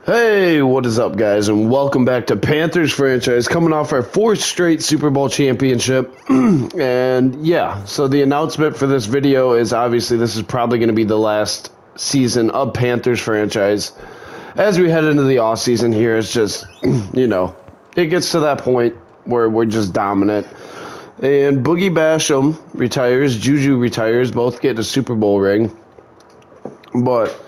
Hey, what is up, guys, and welcome back to Panthers franchise, coming off our fourth straight Super Bowl championship. And yeah, so the announcement for this video is obviously this is probably going to be the last season of Panthers franchise. As we head into the offseason here, it's just, it gets to that point where we're just dominant. And Boogie Basham retires, Juju retires, both get a Super Bowl ring. But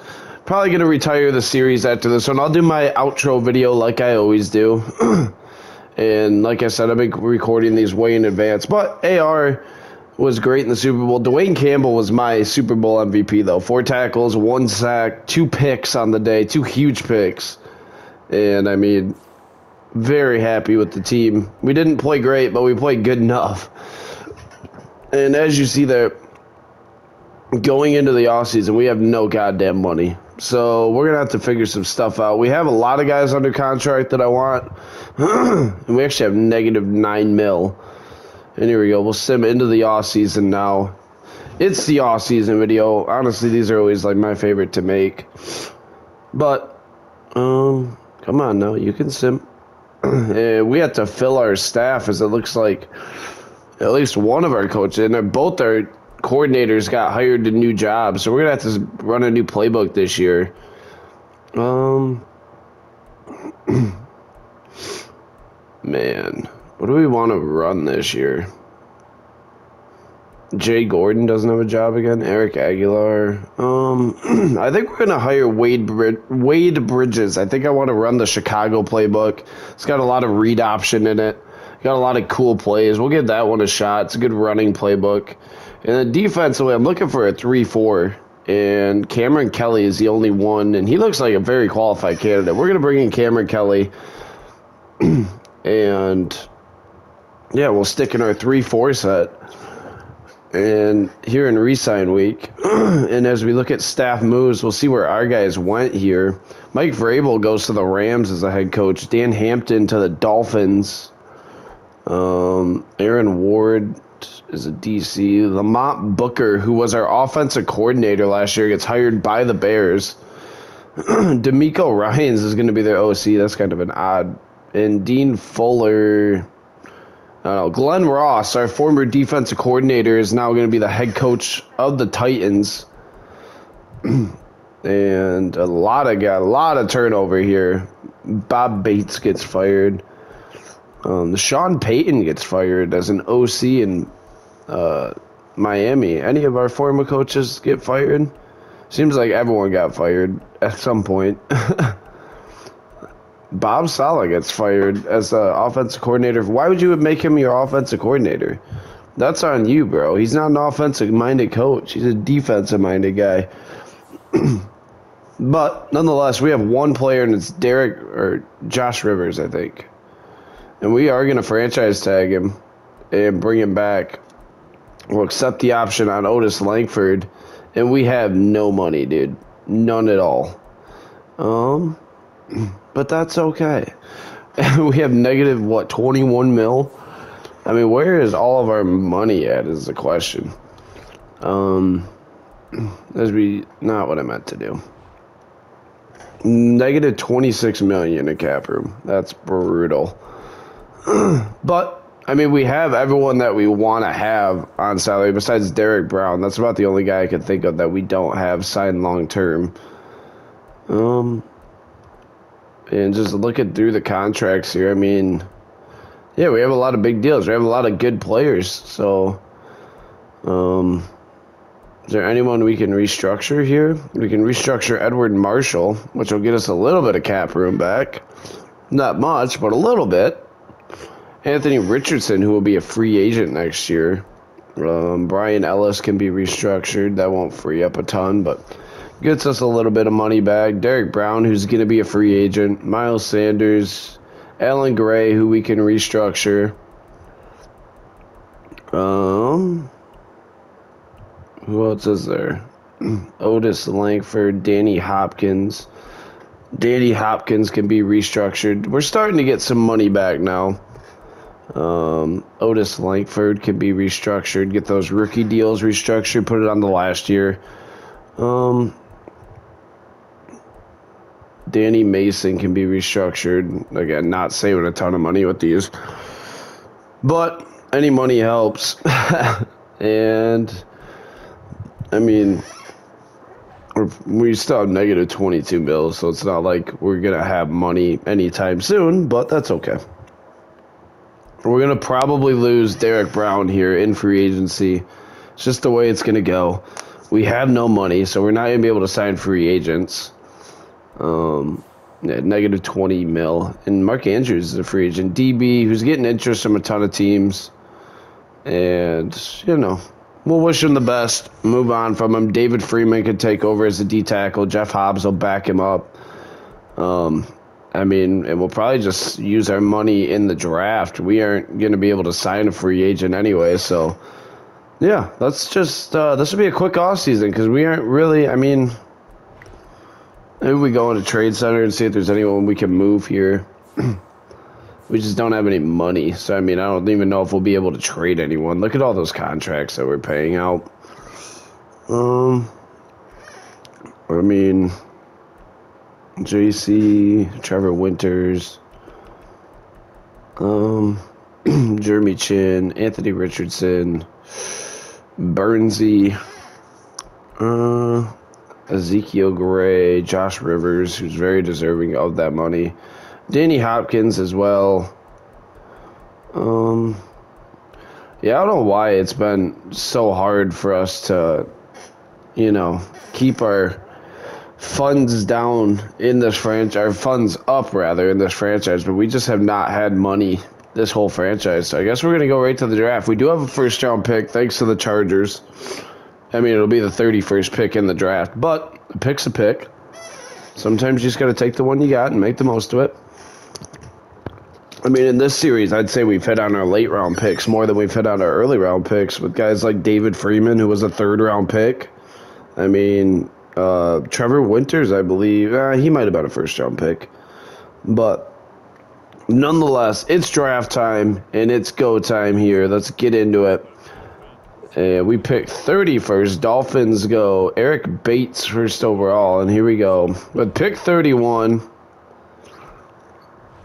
probably going to retire the series after this one. I'll do my outro video like I always do. And like I said, I've been recording these way in advance. But AR was great in the Super Bowl. Dwayne Campbell was my Super Bowl MVP, though. 4 tackles, 1 sack, 2 picks on the day, 2 huge picks. And, I mean, very happy with the team. We didn't play great, but we played good enough. And as you see there, going into the offseason, we have no goddamn money. So we're going to have to figure some stuff out. We have a lot of guys under contract that I want. And we actually have negative $9 million. And here we go. We'll sim into the offseason now. It's the offseason video. Honestly, these are always like my favorite to make. But, come on now. You can sim. We have to fill our staff, as it looks like at least one of our coaches, and both our coordinators got hired to new jobs, so we're gonna have to run a new playbook this year. Man, what do we want to run this year? Jay Gordon doesn't have a job again. Eric Aguilar. I think we're gonna hire Wade Bridges. I think I want to run the Chicago playbook. It's got a lot of read option in it. Got a lot of cool plays. We'll give that one a shot. It's a good running playbook. And then defensively, I'm looking for a 3-4. And Cameron Kelly is the only one. And he looks like a very qualified candidate. We're going to bring in Cameron Kelly. And, yeah, we'll stick in our 3-4 set. And here in re-sign week. And as we look at staff moves, we'll see where our guys went here. Mike Vrabel goes to the Rams as a head coach. Dan Hampton to the Dolphins. Aaron Ward is a DC. Lamont Booker, who was our offensive coordinator last year, gets hired by the Bears. D'Amico Ryans is going to be their OC. That's kind of an odd. And Dean Fuller, Glenn Ross, our former defensive coordinator, is now going to be the head coach of the Titans. And a lot of turnover here. Bob Bates gets fired. Sean Payton gets fired as an OC in Miami. Any of our former coaches get fired? Seems like everyone got fired at some point. Bob Saleh gets fired as the offensive coordinator. Why would you make him your offensive coordinator? That's on you, bro. He's not an offensive-minded coach. He's a defensive-minded guy. But nonetheless, we have one player, and it's Josh Rivers, I think. And we are going to franchise tag him and bring him back. We'll accept the option on Otis Langford. And we have no money, dude. None at all. But that's okay. We have negative, 21 mil? I mean, where is all of our money at is the question. Not what I meant to do. Negative 26 million in cap room. That's brutal. But, I mean, we have everyone that we want to have on salary besides Derek Brown. That's about the only guy I could think of that we don't have signed long-term. And just looking through the contracts here, I mean, yeah, we have a lot of big deals. We have a lot of good players. So, is there anyone we can restructure here? We can restructure Edward Marshall, which will get us a little bit of cap room back. Not much, but a little bit. Anthony Richardson, who will be a free agent next year. Brian Ellis can be restructured. That won't free up a ton, but gets us a little bit of money back. Derek Brown, who's going to be a free agent. Miles Sanders. Alan Gray, who we can restructure. Who else is there? Otis Langford. Danny Hopkins. Danny Hopkins can be restructured. We're starting to get some money back now. Otis Langford can be restructured, get those rookie deals restructured, put it on the last year. Danny Mason can be restructured. Again, not saving a ton of money with these, but any money helps. And I mean, we still have negative 22 mil, so it's not like we're gonna have money anytime soon, but that's okay. We're gonna probably lose Derek Brown here in free agency. It's just the way it's gonna go. We have no money, so we're not gonna be able to sign free agents. Yeah, negative 20 mil. And Mark Andrews is a free agent. DB, who's getting interest from a ton of teams. And, you know, we'll wish him the best. Move on from him. David Freeman could take over as a D tackle. Jeff Hobbs will back him up. I mean, and we'll probably just use our money in the draft. We aren't going to be able to sign a free agent anyway, so yeah, let's just, this will be a quick offseason because we aren't really, I mean, maybe we go into Trade Center and see if there's anyone we can move here. We just don't have any money, so I mean, I don't even know if we'll be able to trade anyone. Look at all those contracts that we're paying out. I mean, JC, Trevor Winters, Jeremy Chin, Anthony Richardson, Burnsy, Ezekiel Gray, Josh Rivers, who's very deserving of that money, Danny Hopkins as well. Yeah, I don't know why it's been so hard for us to, you know, keep our funds down in this franchise, our funds up rather in this franchise, but we just have not had money this whole franchise. So I guess we're going to go right to the draft. We do have a first round pick thanks to the Chargers. I mean, it'll be the 31st pick in the draft, but a pick's a pick. Sometimes you just got to take the one you got and make the most of it. I mean, in this series, I'd say we've hit on our late round picks more than we've hit on our early round picks with guys like David Freeman, who was a third round pick. I mean, Trevor Winters, I believe, he might have been a first-round pick. But nonetheless, it's draft time, and it's go time here. Let's get into it. And we picked 31st. Dolphins go Eric Bates first overall, and here we go. With pick 31,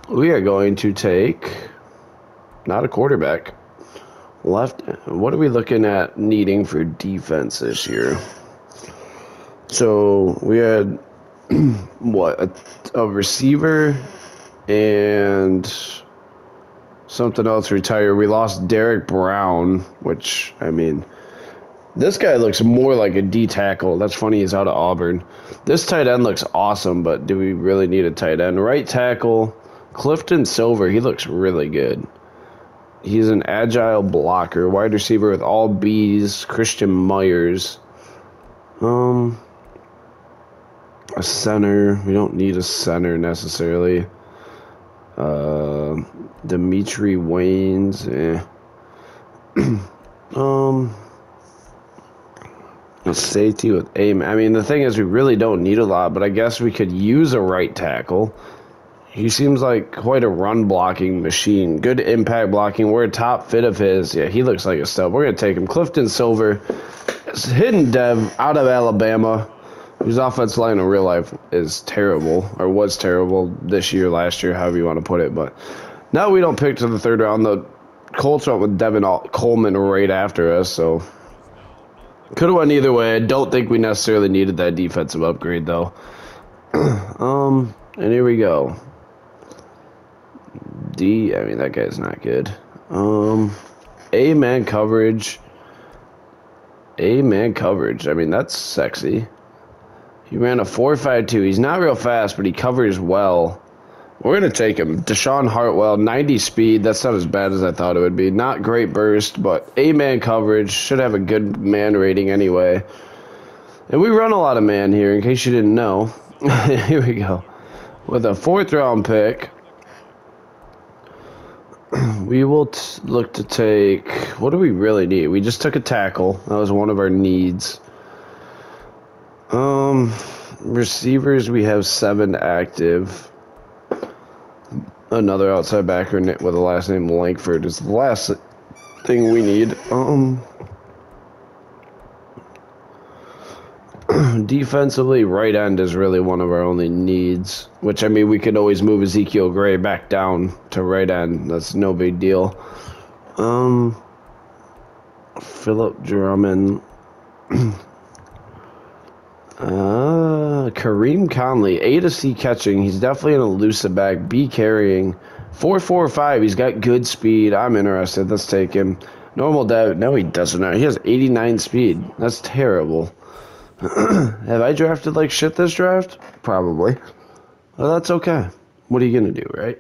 we are going to take not a quarterback. Left. What are we looking at needing for defense this year? So we had, what, a receiver and something else retire. We lost Derek Brown, which, I mean, this guy looks more like a D tackle. That's funny, he's out of Auburn. This tight end looks awesome, but do we really need a tight end? Right tackle, Clifton Silver, he looks really good. He's an agile blocker. Wide receiver with all B's, Christian Myers. A center. We don't need a center necessarily. Dimitri Waynes. A safety with aim. I mean, the thing is, we really don't need a lot, but I guess we could use a right tackle. He seems like quite a run blocking machine. Good impact blocking. We're a top fit of his. Yeah, he looks like a stud. We're going to take him. Clifton Silver, hidden dev out of Alabama, whose offensive line in real life is terrible, or was terrible this year, last year, however you want to put it. But now we don't pick to the third round. The Colts went with Devin Coleman right after us, so could have went either way. I don't think we necessarily needed that defensive upgrade, though. And here we go. I mean, that guy's not good. A-man coverage. A-man coverage. I mean, that's sexy. He ran a 4.52. He's not real fast, but he covers well. We're going to take him. Deshaun Hartwell, 90 speed. That's not as bad as I thought it would be. Not great burst, but A-man coverage. Should have a good man rating anyway. And we run a lot of man here, in case you didn't know. Here we go. With a 4th round pick, we will look to take... What do we really need? We just took a tackle. That was one of our needs. Receivers, we have 7 active. Another outside backer with a last name Langford is the last thing we need. Defensively, right end is really one of our only needs, which, I mean, we could always move Ezekiel Gray back down to right end. That's no big deal. Philip Drummond. Kareem Conley, A to C catching. He's definitely an elusive back. B carrying. 4.45. He's got good speed. I'm interested. Let's take him. Normal dev. No, he doesn't. He has 89 speed. That's terrible. Have I drafted like shit this draft? Probably. Well, that's okay. What are you going to do, right?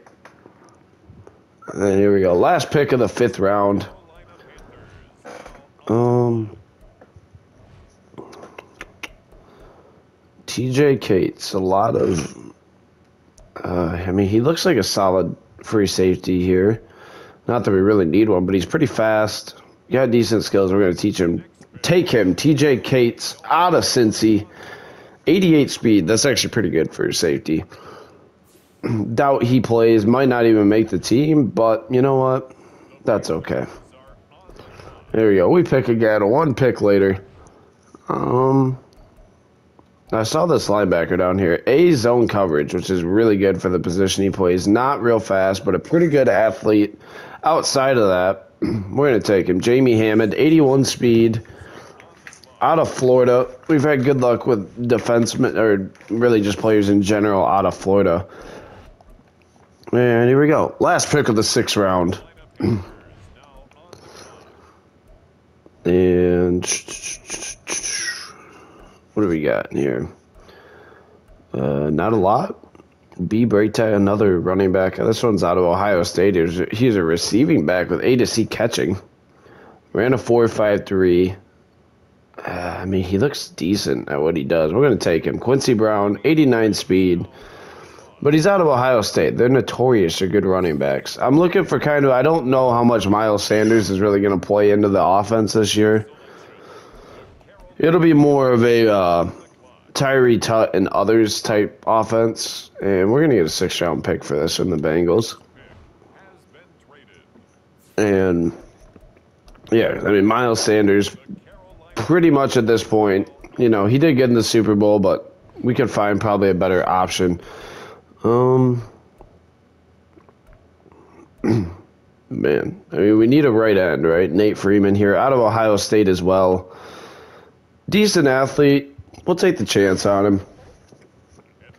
And here we go. Last pick of the 5th round. TJ Cates. A lot of... I mean, he looks like a solid free safety here. Not that we really need one, but he's pretty fast. Got decent skills. We're going to teach him. Take him. TJ Cates out of Cincy. 88 speed. That's actually pretty good for safety. Doubt he plays. Might not even make the team, but you know what? That's okay. There we go. We pick again. One pick later. I saw this linebacker down here. A zone coverage, which is really good for the position he plays. Not real fast, but a pretty good athlete. Outside of that, we're going to take him. Jamie Hammond, 81 speed. Out of Florida. We've had good luck with defensemen, or really just players in general out of Florida. And here we go. Last pick of the 6th round. And what do we got in here? Not a lot. B. Braytag, another running back. This one's out of Ohio State. He's a receiving back with A to C catching. Ran a 4.53. I mean, he looks decent at what he does. We're going to take him. Quincy Brown, 89 speed. But he's out of Ohio State. They're notorious for good running backs. I'm looking for kind of... I don't know how much Miles Sanders is really going to play into the offense this year. It'll be more of a Tyree Tutt and others type offense. And we're going to get a 6th round pick for this from the Bengals. And, yeah, I mean, Miles Sanders, pretty much at this point, you know, he did get in the Super Bowl, but we could find probably a better option. Man, I mean, we need a right end, right? Nate Freeman here, out of Ohio State as well. Decent athlete. We'll take the chance on him.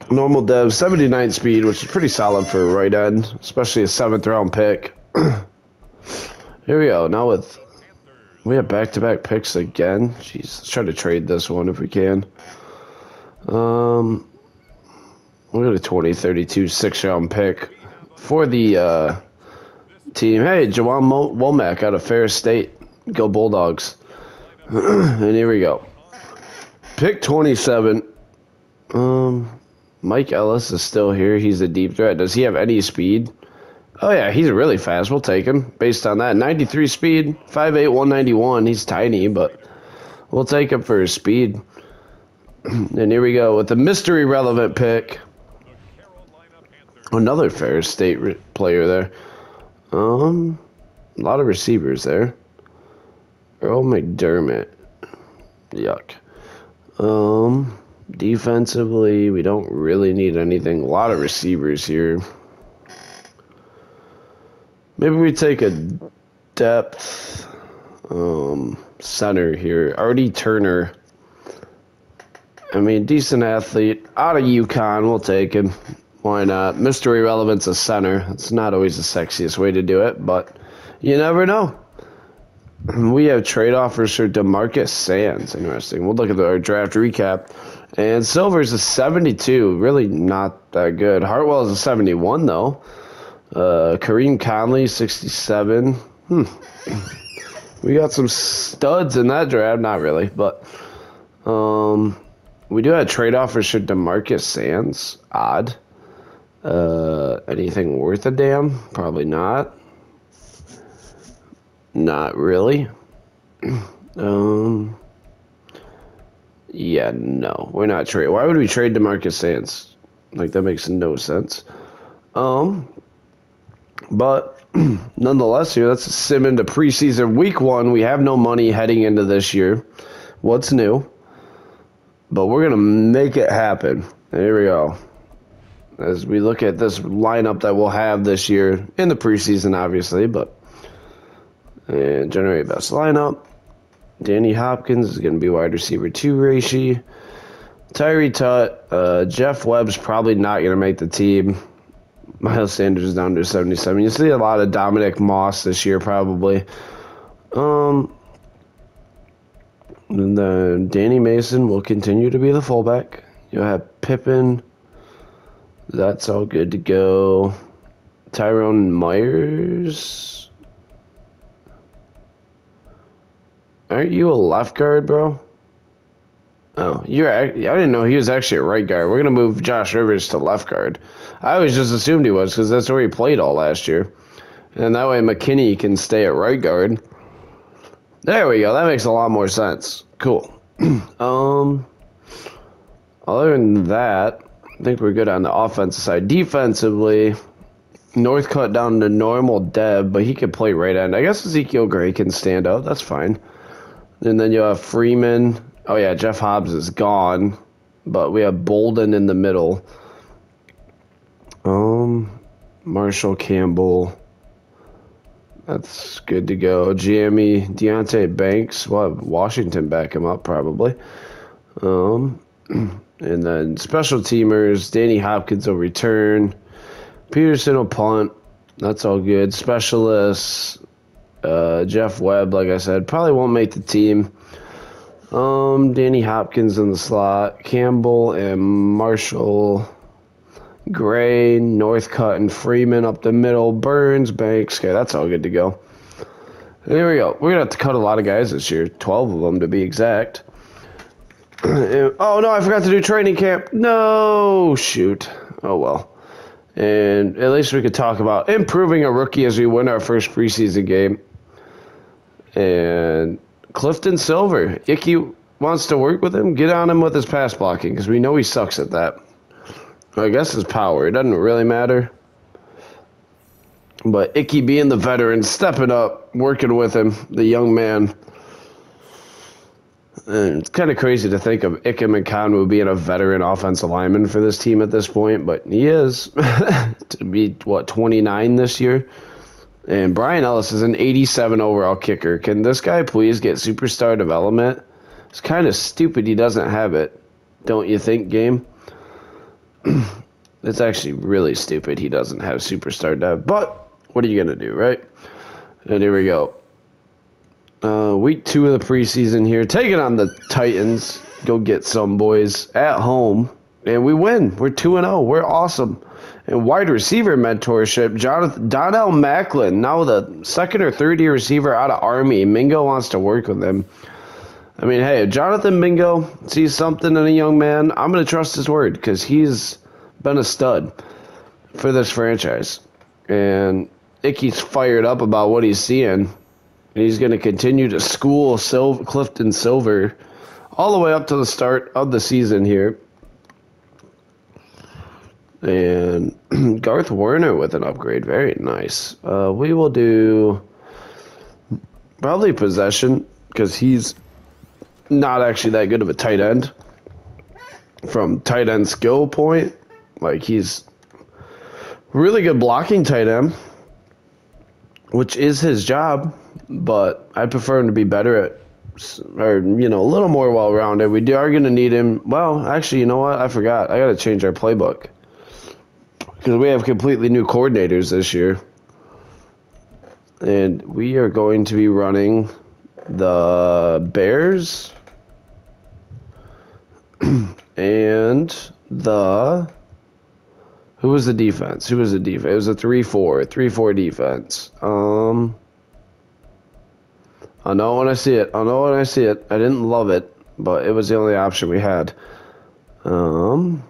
Normal dev, 79 speed, which is pretty solid for a right end, especially a 7th round pick. Here we go. Now we have back-to-back picks again. Jeez, let's try to trade this one if we can. We'll get a 2032 6th round pick for the team. Hey, Jawan Womack out of Ferris State. Go Bulldogs. And here we go. Pick 27. Mike Ellis is still here. He's a deep threat. Does he have any speed? Oh, yeah, he's really fast. We'll take him based on that. 93 speed, 5'8", 191. He's tiny, but we'll take him for his speed. And here we go with the mystery relevant pick. Another Ferris State player there. A lot of receivers there. Earl McDermott. Yuck. Defensively, we don't really need anything. A lot of receivers here. Maybe we take a depth center here. Artie Turner. I mean, decent athlete. Out of UConn, we'll take him. Why not? Mystery relevance a center. It's not always the sexiest way to do it, but you never know. We have trade offers for DeMarcus Sands. Interesting. We'll look at our draft recap. And Silver's a 72. Really not that good. Hartwell is a 71, though. Kareem Conley, 67. We got some studs in that draft. Not really, but we do have trade offers for DeMarcus Sands. Odd. Anything worth a damn? Probably not. Not really. Yeah, no. We're not trading. Why would we trade DeMarcus Sands? Like, that makes no sense. But nonetheless, here, let's sim into preseason week 1. We have no money heading into this year. What's new? but we're going to make it happen. There we go. As we look at this lineup that we'll have this year in the preseason, obviously, but and generate best lineup. Danny Hopkins is going to be wide receiver 2, Reishi. Tyree Tutt. Jeff Webb's probably not going to make the team. Miles Sanders is down to 77. You see a lot of Dominic Moss this year, probably. And then Danny Mason will continue to be the fullback. You'll have Pippen. That's all good to go. Tyrone Myers. Aren't you a left guard, bro? Oh, I didn't know he was actually a right guard. We're going to move Josh Rivers to left guard. I always just assumed he was because that's where he played all last year. And that way McKinney can stay at right guard. There we go. That makes a lot more sense. Cool. Other than that, I think we're good on the offensive side. Defensively, Northcutt down to normal dev, but he could play right end. I guess Ezekiel Gray can stand out. That's fine. And then you have Freeman. Oh, yeah, Jeff Hobbs is gone, but we have Bolden in the middle. Marshall Campbell. That's good to go. Jamie, Deontay Banks. We'll have Washington back him up, probably. And then special teamers. Danny Hopkins will return. Peterson will punt. That's all good. Specialists. Jeff Webb, like I said, probably won't make the team. Danny Hopkins in the slot. Campbell and Marshall. Gray, Northcutt, and Freeman up the middle. Burns, Banks. Okay, that's all good to go. There we go. We're going to have to cut a lot of guys this year. 12 of them to be exact. Oh, no, I forgot to do training camp. No, shoot. Oh, well. And at least we could talk about improving a rookie as we win our first preseason game. And Clifton Silver. Icky wants to work with him. Get on him with his pass blocking because we know he sucks at that. I guess his power. It doesn't really matter. But Icky being the veteran, stepping up, working with him, the young man. And it's kind of crazy to think of Ikem and Conwu being a veteran offensive lineman for this team at this point, but he is. To be, 29 this year? And Brian Ellis is an 87 overall kicker. Can this guy please get superstar development? It's kind of stupid he doesn't have it. Don't you think, game? It's actually really stupid he doesn't have superstar dev. But what are you going to do, right? And here we go. Week 2 of the preseason here. Taking on the Titans. Go get some, boys. At home. And we win. We're 2-0. We're awesome. And wide receiver mentorship. Donnell Macklin. Now the second or third year receiver out of Army. Mingo wants to work with him. I mean, hey, if Jonathan Mingo sees something in a young man, I'm going to trust his word because he's been a stud for this franchise. And Icky's fired up about what he's seeing. And he's going to continue to school Clifton Silver all the way up to the start of the season here. And Garth Werner with an upgrade. Very nice. We will do probably possession because he's not actually that good of a tight end from tight end skill point. Like, he's really good blocking tight end, which is his job, but I prefer him to be better at, or, you know, a little more well-rounded. We are going to need him. Well, actually, you know what? I forgot. I got to change our playbook because we have completely new coordinators this year. And we are going to be running the Bears and the... Who was the defense? It was a 3-4 defense. I know when I see it. I didn't love it, but it was the only option we had. No.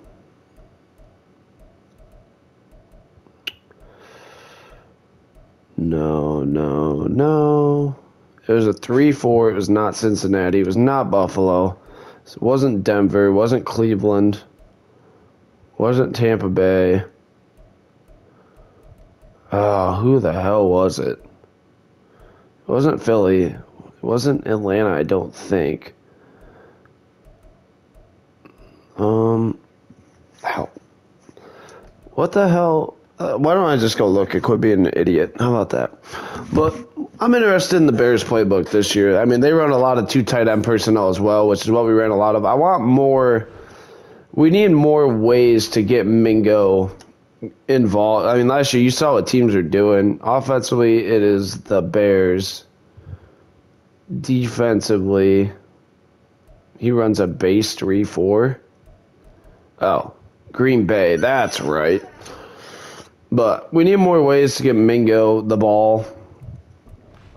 It was a 3-4. It was not Cincinnati. It was not Buffalo. It wasn't Denver. It wasn't Cleveland. Wasn't Tampa Bay. Oh, who the hell was it? It wasn't Philly. It wasn't Atlanta, I don't think. Hell. What the hell? Why don't I just go look and quit being an idiot? How about that? But I'm interested in the Bears playbook this year. I mean, they run a lot of 2 tight end personnel as well, which is what we ran a lot of. I want more. We need more ways to get Mingo involved. I mean, last year you saw what teams are doing. Offensively, it is the Bears. Defensively, he runs a base 3-4. Oh, Green Bay. That's right. But we need more ways to get Mingo the ball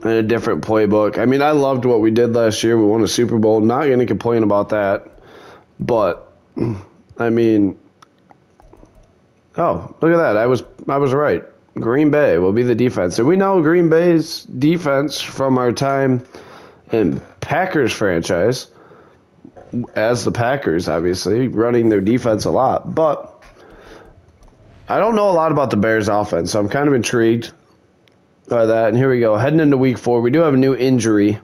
in a different playbook. I mean, I loved what we did last year. We won a Super Bowl. Not going to complain about that. But, I mean, oh, look at that. I was right. Green Bay will be the defense. And we know Green Bay's defense from our time in Packers franchise, as the Packers, obviously, running their defense a lot. But I don't know a lot about the Bears offense, so I'm kind of intrigued by that. And here we go. Heading into week 4, we do have a new injury.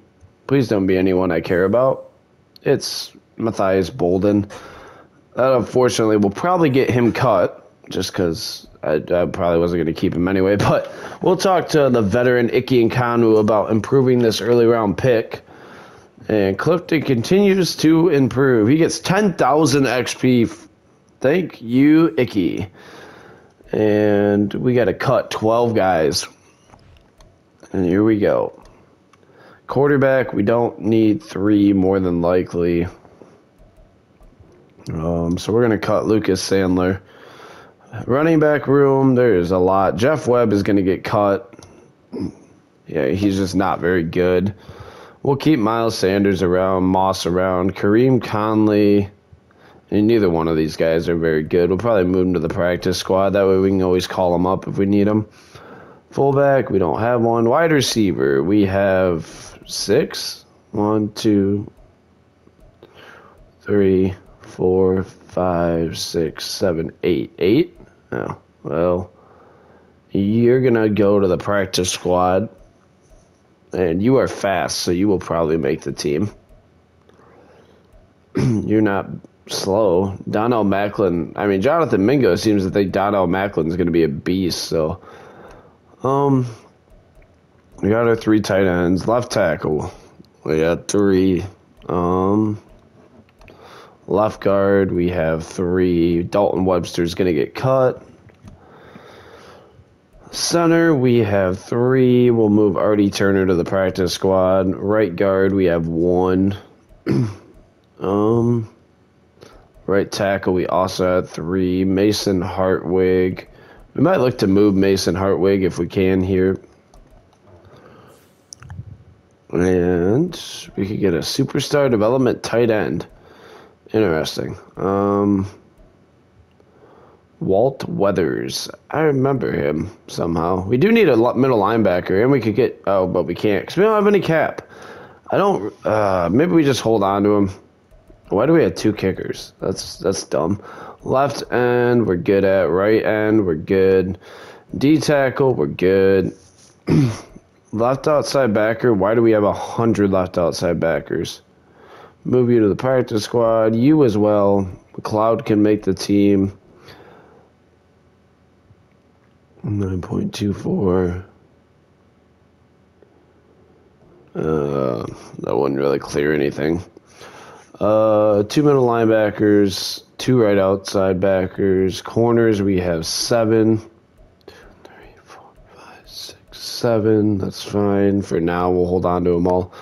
Please don't be anyone I care about. It's Matthias Bolden. That, unfortunately, will probably get him cut, just because I probably wasn't going to keep him anyway. But we'll talk to the veteran Ike Nkanu about improving this early round pick. And Clifton continues to improve. He gets 10,000 XP. Thank you, Ike. And we got to cut 12 guys. And here we go. Quarterback, we don't need 3 more than likely. So we're going to cut Lucas Sandler. Running back room, there's a lot. Jeff Webb is going to get cut. Yeah, he's just not very good. We'll keep Miles Sanders around, Moss around, Kareem Conley. And neither one of these guys are very good. We'll probably move them to the practice squad. That way we can always call them up if we need them. Fullback, we don't have one. Wide receiver, we have 6. 1, 2, 3, 4, 5, 6, 7, 8. 8? Oh, well, you're going to go to the practice squad. And you are fast, so you will probably make the team. You're not slow. Donnell Macklin. I mean, Jonathan Mingo seems to think Donnell Macklin is going to be a beast. So, we got our 3 tight ends. Left tackle, we got 3. Left guard, we have 3. Dalton Webster's going to get cut. Center, we have 3. We'll move Artie Turner to the practice squad. Right guard, we have 1. Right tackle, we also have 3. Mason Hartwig. We might look to move Mason Hartwig if we can here. And we could get a superstar development tight end. Interesting. Walt Weathers. I remember him somehow. We do need a middle linebacker, and we could get... Oh, but we can't, because we don't have any cap. I don't... maybe we just hold on to him. Why do we have 2 kickers? That's dumb. Left end, we're good at. Right end, we're good. D-tackle, we're good. Left outside backer. Why do we have 100 left outside backers? Move you to the practice squad. You as well. McLeod can make the team. 9.24. That wouldn't really clear anything. 2 middle linebackers, 2 right outside backers. Corners, we have 7. 2, 3, 4, 5, 6, 7. That's fine. For now, we'll hold on to them all.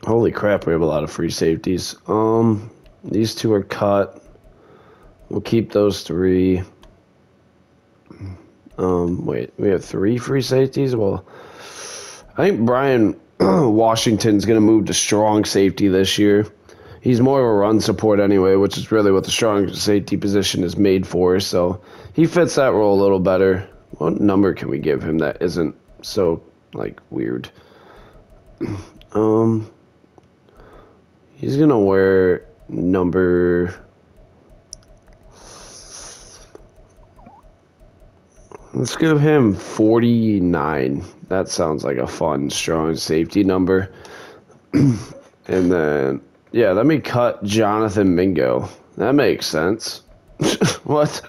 Holy crap, we have a lot of free safeties. These 2 are cut. We'll keep those 3. Wait, we have 3 free safeties? Well, I think Brian Washington's going to move to strong safety this year. He's more of a run support anyway, which is really what the strong safety position is made for, so he fits that role a little better. What number can we give him that isn't so, like, weird? He's going to wear number... Let's give him 49. That sounds like a fun, strong safety number. And then Yeah, let me cut Jonathan Mingo. That makes sense. What?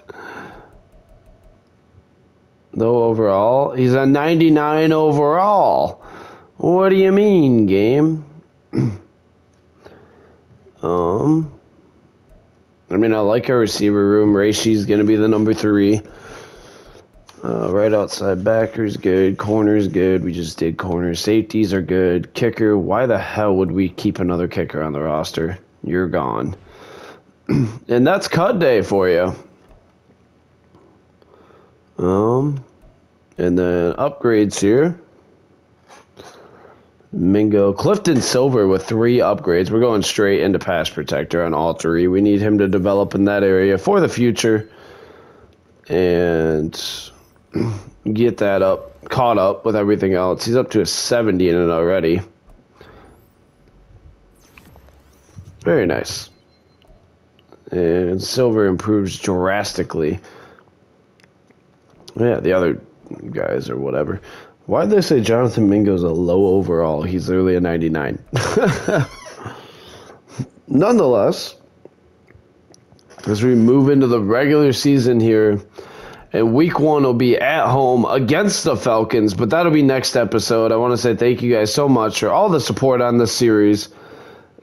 Low overall? He's a 99 overall. What do you mean, game? I mean, I like our receiver room. Raishi's going to be the number 3. Right outside backer's good. Corner's good. We just did corner. Safeties are good. Kicker. Why the hell would we keep another kicker on the roster? You're gone. And that's cut day for you. And then upgrades here. Mingo. Clifton Silver with 3 upgrades. We're going straight into pass protector on all 3. We need him to develop in that area for the future. And get that caught up with everything else. He's up to a 70 in it already. Very nice. And Silver improves drastically. Yeah, the other guys or whatever. Why'd they say Jonathan Mingo's a low overall? He's literally a 99. Nonetheless, as we move into the regular season here, and week 1 will be at home against the Falcons, but that'll be next episode. I want to say thank you guys so much for all the support on this series.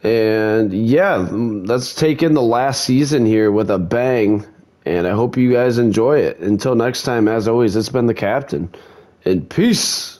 And yeah, let's take in the last season here with a bang. And I hope you guys enjoy it. Until next time, as always, it's been the Captain. And peace.